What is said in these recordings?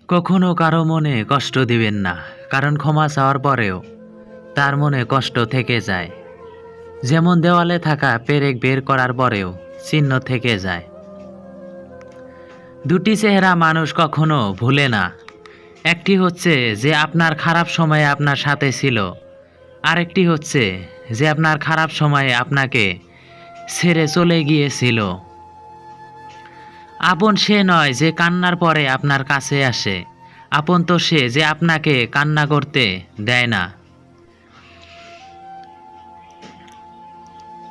কখনো কারো মনে কষ্ট দিবেন না, কারণ ক্ষমা চাওয়ার পরেও তার মনে কষ্ট থেকে যায়। যেমন দেওয়ালে থাকা পেরেক বের করার পরেও চিহ্ন থেকে যায়। দুটি চেহারা মানুষ কখনো ভুলে না। একটি হচ্ছে যে আপনার খারাপ সময়ে আপনার সাথে ছিল, আরেকটি হচ্ছে যে আপনার খারাপ সময়ে আপনাকে ছেড়ে চলে গিয়েছিল। আপন সে নয় যে কান্নার পরে আপনার কাছে আসে, আপন তো সে যে আপনাকে কান্না করতে দেয় না।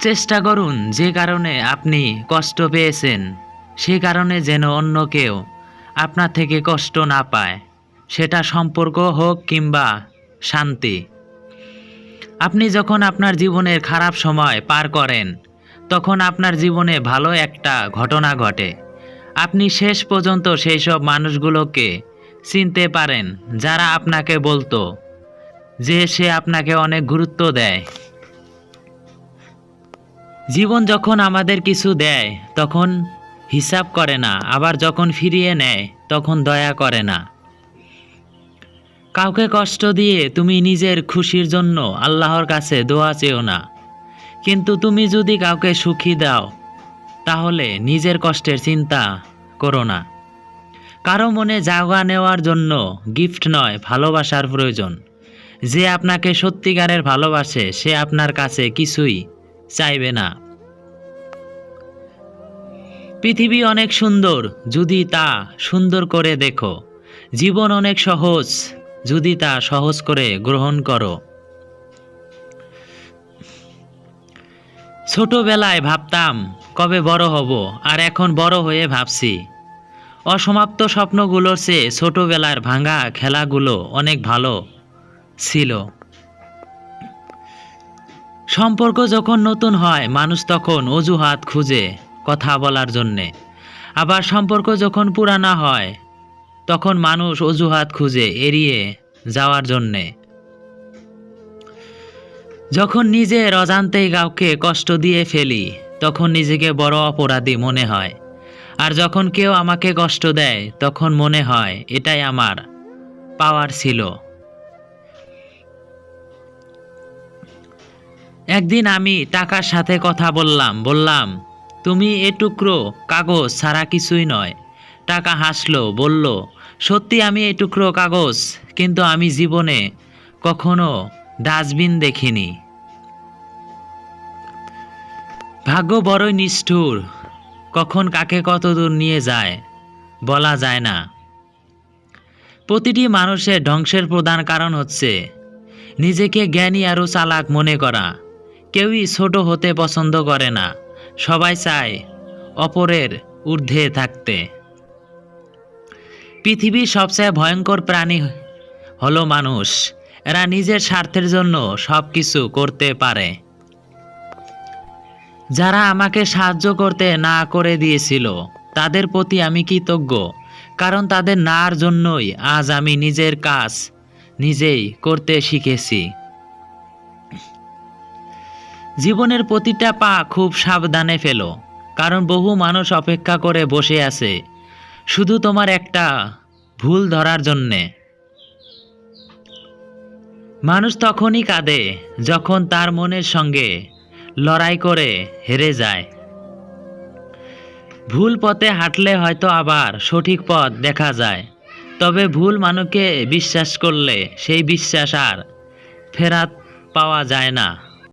চেষ্টা করুন যে কারণে আপনি কষ্ট পেয়েছেন সে কারণে যেন অন্য কেউ আপনার থেকে কষ্ট না পায়, সেটা সম্পর্ক হোক কিংবা শান্তি। আপনি যখন আপনার জীবনের খারাপ সময় পার করেন তখন আপনার জীবনে ভালো একটা ঘটনা ঘটে। আপনি শেষ পর্যন্ত সেই সব মানুষগুলোকে চিনতে পারেন যারা আপনাকে বলতো যে সে আপনাকে অনেক গুরুত্ব দেয়। জীবন যখন আমাদের কিছু দেয় তখন হিসাব করে না, আবার যখন ফিরিয়ে নেয় তখন দয়া করে না। কাউকে কষ্ট দিয়ে তুমি নিজের খুশির জন্য আল্লাহর কাছে দোয়া চেও না, কিন্তু তুমি যদি কাউকে সুখী দাও তাহলে নিজের কষ্টের চিন্তা করো না। কারো মনে জায়গা নেওয়ার জন্য গিফট নয়, ভালোবাসার প্রয়োজন। যে আপনাকে সত্যিকারের ভালোবাসে সে আপনার কাছে কিছুই চাইবে না। পৃথিবী অনেক সুন্দর যদি তা সুন্দর করে দেখো, জীবন অনেক সহজ যদি তা সহজ করে গ্রহণ করো। ছোটবেলায় ভাবতাম কবে বড় হব, আর এখন বড় হয়ে ভাবছি অসমাপ্ত স্বপ্নগুলোর চেয়ে ছোটবেলার ভাঙা খেলাগুলো অনেক ভালো ছিল। সম্পর্ক যখন নতুন হয় মানুষ তখন অজুহাত খুঁজে কথা বলার জন্যে, আবার সম্পর্ক যখন পুরানা হয় তখন মানুষ অজুহাত খুঁজে এড়িয়ে যাওয়ার জন্যে। যখন নিজের অজান্তেই কাউকে কষ্ট দিয়ে ফেলি তখন নিজেকে বড় অপরাধী মনে হয়, আর যখন কেউ আমাকে কষ্ট দেয় তখন মনে হয় এটাই আমার পাওয়ার ছিল। একদিন আমি টাকার সাথে কথা বললাম তুমি এ টুকরো কাগজ ছাড়া কিছুই নয়। টাকা হাসলো, বলল সত্যি আমি এই টুকরো কাগজ, কিন্তু আমি জীবনে কখনো ডাস্টবিন দেখিনি। ভাগ্য বড়ই নিষ্ঠুর, কখন কাকে কত দূর নিয়ে যায় বলা যায় না। প্রতিটি মানুষের ধ্বংসের প্রধান কারণ হচ্ছে নিজেকে জ্ঞানী আরও চালাক মনে করা। কেউই ছোট হতে পছন্দ করে না, সবাই চায় অপরের ঊর্ধ্বে থাকতে। পৃথিবীর সবচেয়ে ভয়ঙ্কর প্রাণী হলো মানুষ। এরা নিজের স্বার্থের জন্য সব কিছু করতে পারে। যারা আমাকে সাহায্য করতে না করে দিয়েছিল তাদের প্রতি আমি কৃতজ্ঞ, কারণ তাদের নার জন্যই আজ আমি নিজের কাজ নিজেই করতে শিখেছি। জীবনের প্রতিটা পা খুব সাবধানে ফেলো, কারণ বহু মানুষ অপেক্ষা করে বসে আছে শুধু তোমার একটা ভুল ধরার জন্যে। মানুষ তখনই কাঁদে যখন তার মনের সঙ্গে লড়াই করে হেরে যায়। ভুল পথে হাঁটলে হয়তো আবার সঠিক পথ দেখা যায়, তবে ভুল মানুষকে বিশ্বাস করলে সেই বিশ্বাস আর ফেরত পাওয়া যায় না।